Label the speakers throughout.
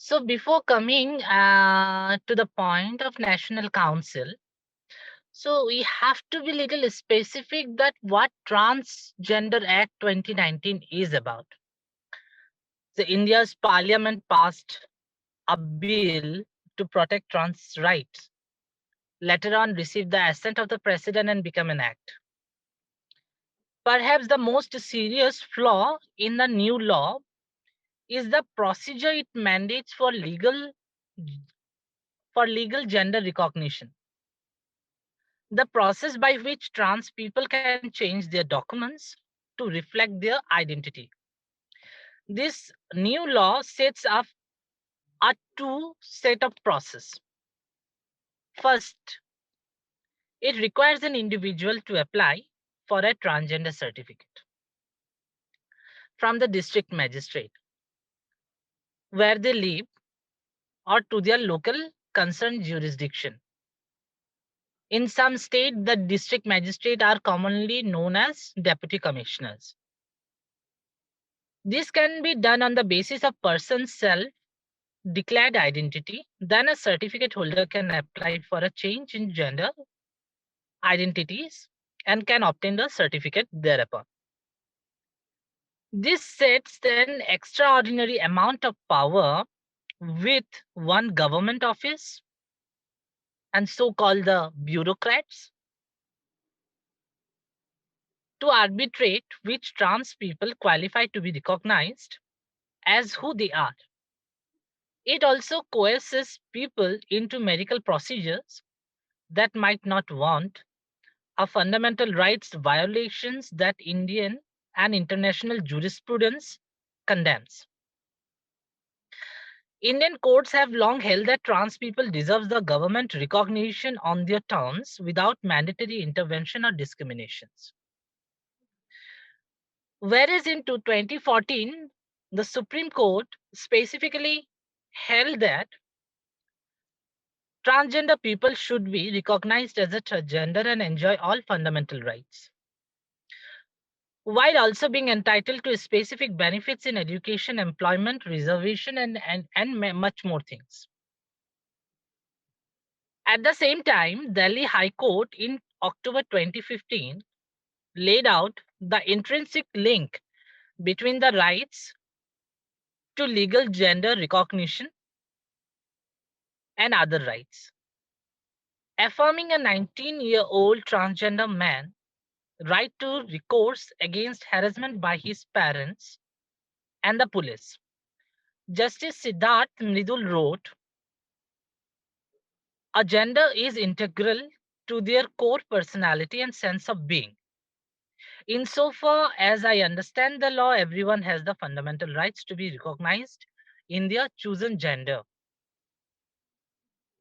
Speaker 1: So before coming to the point of National Council, so we have to be little specific that what Transgender Act 2019 is about. The India's parliament passed a bill to protect trans rights. Later on, received the assent of the president and became an act. Perhaps the most serious flaw in the new law is the procedure it mandates for legal gender recognition. The process by which trans people can change their documents to reflect their identity. This new law sets up a two set of process. First, it requires an individual to apply for a transgender certificate from the district magistrate where they live or to their local concerned jurisdiction. In some states, the district magistrate are commonly known as deputy commissioners. This can be done on the basis of person's self declared identity. Then a certificate holder can apply for a change in gender identities and can obtain the certificate thereupon. This sets an extraordinary amount of power with one government office and so called the bureaucrats to arbitrate which trans people qualify to be recognized as who they are. It also coerces people into medical procedures that might not want a fundamental rights violations that Indian and international jurisprudence condemns. Indian courts have long held that trans people deserve the government recognition on their terms without mandatory intervention or discriminations. Whereas in 2014, the Supreme Court specifically held that transgender people should be recognized as a transgender and enjoy all fundamental rights, while also being entitled to specific benefits in education, employment, reservation, and much more things. At the same time, Delhi High Court in October 2015 laid out the intrinsic link between the rights to legal gender recognition and other rights, affirming a 19-year-old transgender man right to recourse against harassment by his parents and the police. Justice Siddharth Mridul wrote, a gender is integral to their core personality and sense of being. Insofar as I understand the law, everyone has the fundamental rights to be recognized in their chosen gender.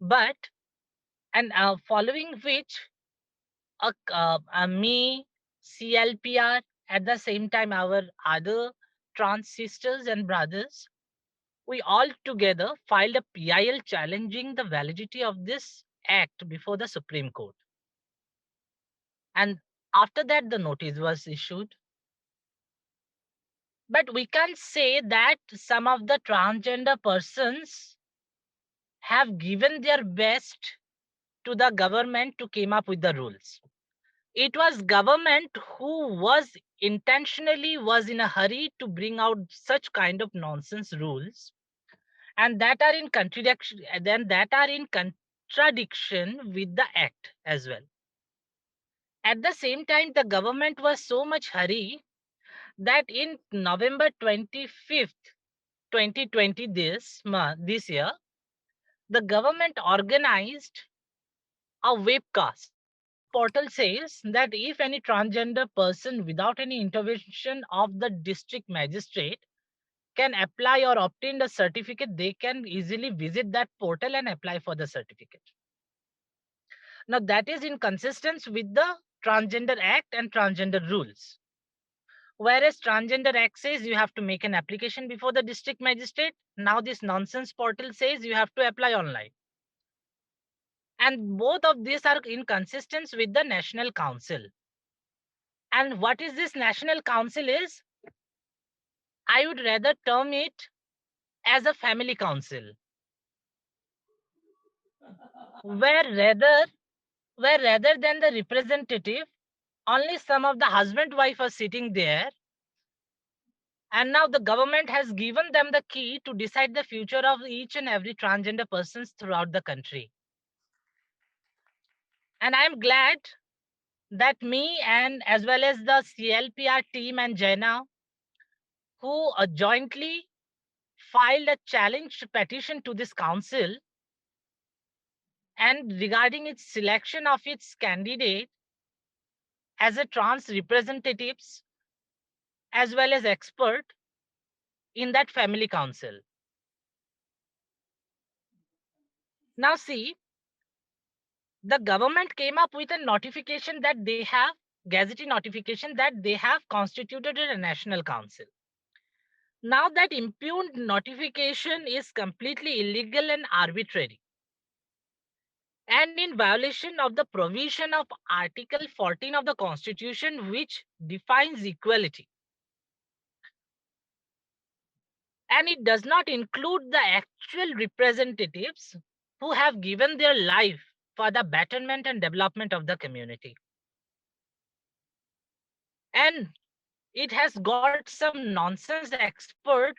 Speaker 1: But, and following which, me, CLPR, at the same time, our other trans sisters and brothers, we all together filed a PIL challenging the validity of this act before the Supreme Court. And after that, the notice was issued. But we can say that some of the transgender persons have given their best to the government to come up with the rules. It was government who was in a hurry to bring out such kind of nonsense rules, and that are in contradiction with the act as well. At the same time, the government was so much hurry that in November 25th, 2020, this year, the government organized a webcast. The portal says that if any transgender person without any intervention of the district magistrate can apply or obtain the certificate, they can easily visit that portal and apply for the certificate. Now that is in consistence with the Transgender Act and transgender rules. Whereas Transgender Act says you have to make an application before the district magistrate, now this nonsense portal says you have to apply online. And both of these are inconsistent with the National Council. And what is this National Council is? I would rather term it as a family council, where rather than the representative, only some of the husband wife are sitting there, and now the government has given them the key to decide the future of each and every transgender persons throughout the country. And I'm glad that me and as well as the CLPR team and Jaina, who jointly filed a challenge petition to this council, and regarding its selection of its candidate as a trans representatives as well as expert in that family council. Now see, the government came up with a notification that they have gazetted notification that they have constituted a national council. Now that impugned notification is completely illegal and arbitrary, and in violation of the provision of Article 14 of the Constitution, which defines equality. And it does not include the actual representatives who have given their life for the betterment and development of the community. And it has got some nonsense expert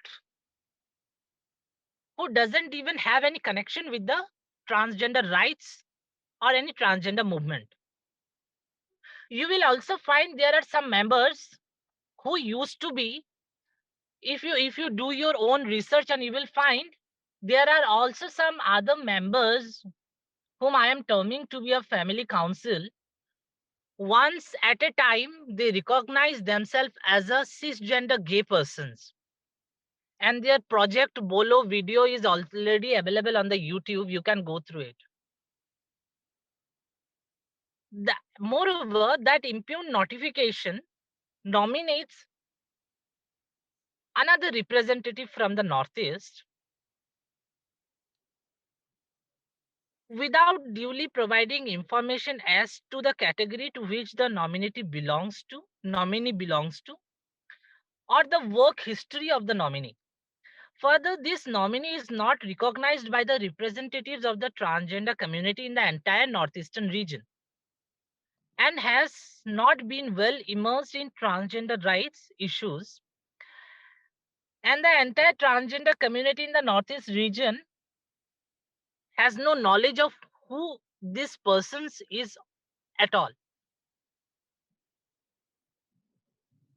Speaker 1: who doesn't even have any connection with the transgender rights or any transgender movement. You will also find there are some members who used to be, if you do your own research, and you will find there are also some other members whom I am terming to be a family council. Once at a time, they recognize themselves as a cisgender gay persons. And their project Bolo video is already available on the YouTube. You can go through it. Moreover, that impugned notification nominates another representative from the Northeast without duly providing information as to the category to which the nominee belongs to, or the work history of the nominee. Further, this nominee is not recognized by the representatives of the transgender community in the entire northeastern region and has not been well immersed in transgender rights issues. And the entire transgender community in the northeast region has no knowledge of who this person is at all.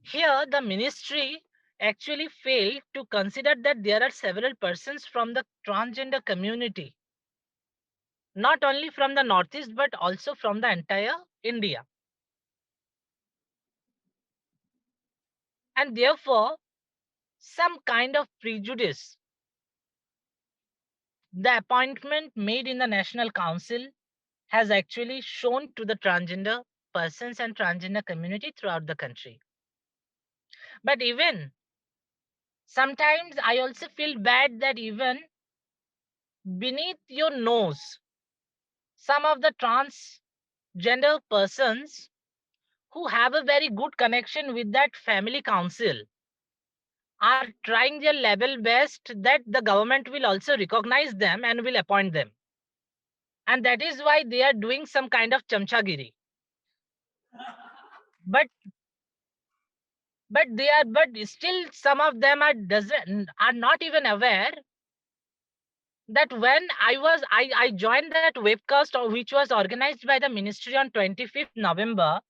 Speaker 1: Here, the ministry actually failed to consider that there are several persons from the transgender community, not only from the Northeast, but also from the entire India. And therefore, some kind of prejudice. The appointment made in the National Council has actually shown to the transgender persons and transgender community throughout the country. But even sometimes I also feel bad that even beneath your nose, some of the transgender persons who have a very good connection with that family council are trying their level best that the government will also recognize them and will appoint them. And that is why they are doing some kind of chamchagiri. But but still some of them are not even aware that when I joined that webcast which was organized by the ministry on 25th November,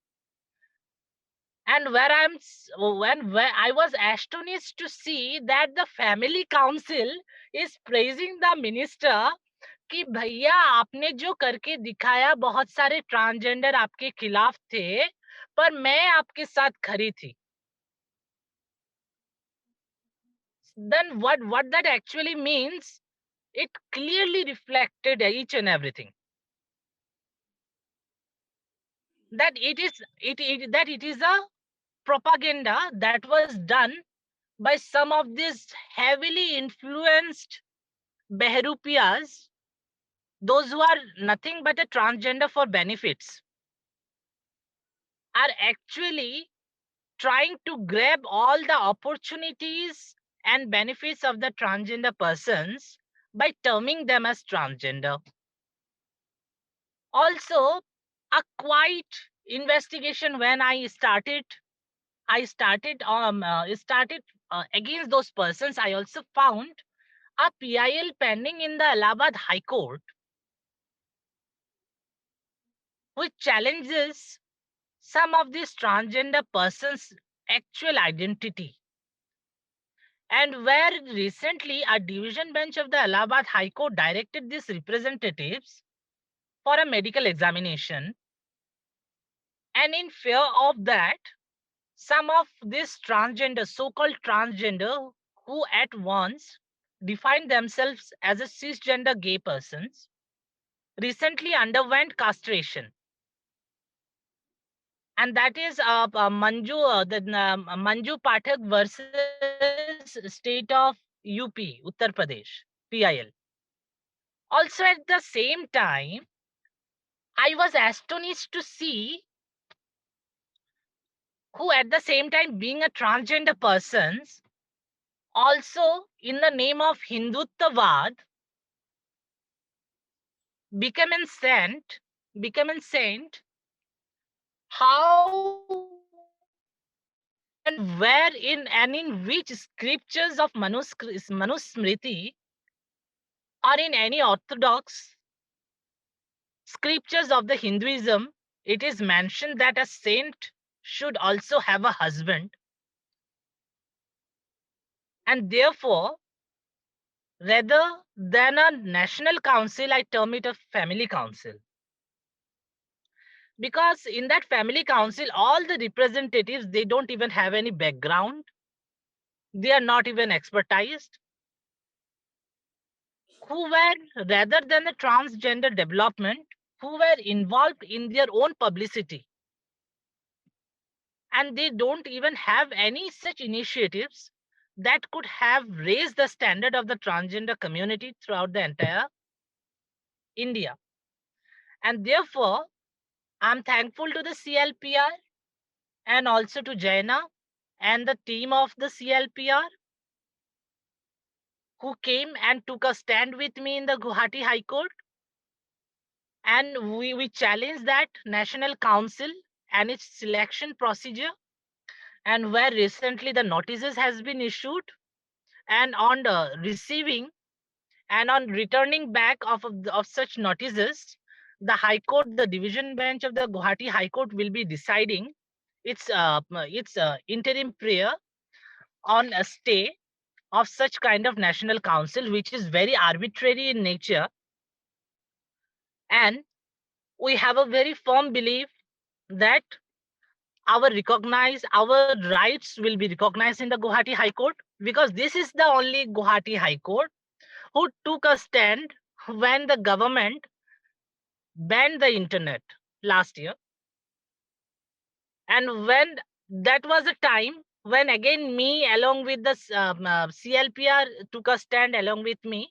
Speaker 1: and where I was astonished to see that the family council is praising the minister कि भैया आपने जो करके दिखाया, बहुत सारे transgender आपके खिलाफ थे पर मैं आपके साथ खड़ी थी. Then what that actually means, it clearly reflected each and everything, that it is a propaganda that was done by some of these heavily influenced Behrupias, those who are nothing but a transgender for benefits, are actually trying to grab all the opportunities and benefits of the transgender persons by terming them as transgender. Also, a quiet investigation when I started against those persons. I also found a PIL pending in the Allahabad High Court, which challenges some of these transgender persons' actual identity. And where recently a division bench of the Allahabad High Court directed these representatives for a medical examination. And in fear of that, some of these transgender, so-called transgender, who at once defined themselves as a cisgender gay persons, recently underwent castration. And that is Manju Pathak versus State of UP, Uttar Pradesh, PIL. Also, at the same time, I was astonished to see who, at the same time, being a transgender persons, also in the name of Hinduttavad, become a saint, how and where in which scriptures of Manusmriti or in any orthodox scriptures of the Hinduism, it is mentioned that a saint should also have a husband, and therefore, rather than a national council, I term it a family council. Because in that family council, all the representatives, they don't even have any background, they are not even expertised, who were, rather than the transgender development, who were involved in their own publicity. And they don't even have any such initiatives that could have raised the standard of the transgender community throughout the entire India. And therefore, I'm thankful to the CLPR and also to Jaina and the team of the CLPR who came and took a stand with me in the Guwahati High Court. And we challenged that National Council and its selection procedure, and where recently the notices has been issued, and on the receiving and on returning back of such notices, the High Court, the division bench of the Guwahati High Court will be deciding its interim prayer on a stay of such kind of national council, which is very arbitrary in nature. And we have a very firm belief that our rights will be recognized in the Guwahati High Court, because this is the only Guwahati High Court who took a stand when the government banned the internet last year. And when that was a time when again me along with the CLPR took a stand along with me,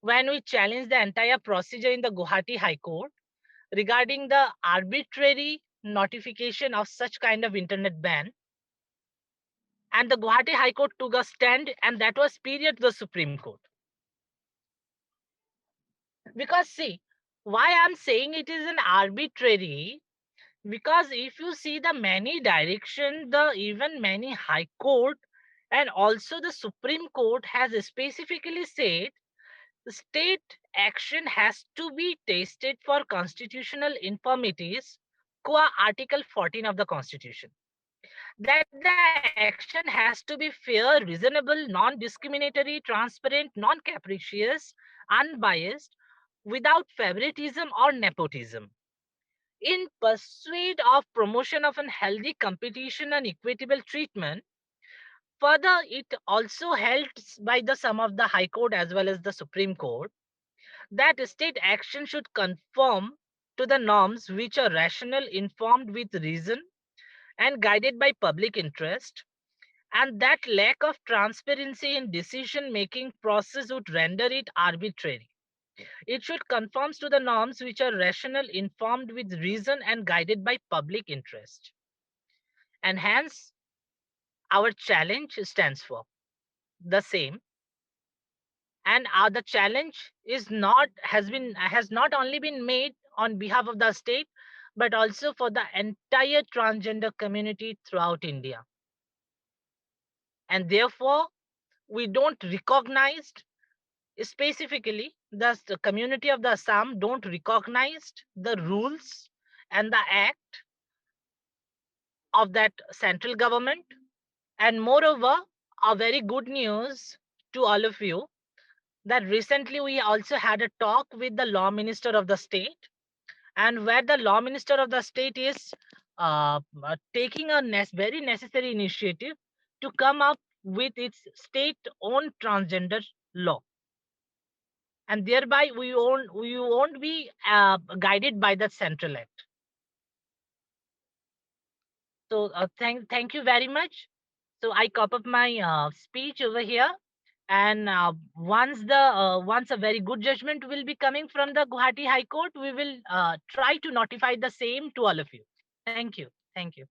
Speaker 1: when we challenged the entire procedure in the Guwahati High Court regarding the arbitrary notification of such kind of internet ban. And the Guwahati High Court took a stand, and that was superior to the Supreme Court. Because see, why I'm saying it is an arbitrary, because if you see the many direction, the even many High Court and also the Supreme Court has specifically said the state action has to be tested for constitutional infirmities qua Article 14 of the Constitution. That the action has to be fair, reasonable, non-discriminatory, transparent, non-capricious, unbiased, without favoritism or nepotism, in pursuit of promotion of a healthy competition and equitable treatment. Further, it also held by the some of the High Court as well as the Supreme Court that state action should conform to the norms which are rational, informed with reason, and guided by public interest, and that lack of transparency in decision making process would render it arbitrary. It should conform to the norms which are rational, informed with reason, and guided by public interest. And hence, our challenge stands for. the same. And the challenge is not has not only been made on behalf of the state, but also for the entire transgender community throughout India. And therefore, we don't recognize, specifically the community of the Assam don't recognize the rules and the act of that central government. And moreover, a very good news to all of you, that recently we also had a talk with the law minister of the state, and where the law minister of the state is taking a very necessary initiative to come up with its state own transgender law, and thereby we won't be guided by the central act. So thank you very much. So I cop up my speech over here, and once a very good judgment will be coming from the Guwahati High Court, we will try to notify the same to all of you. Thank you. Thank you.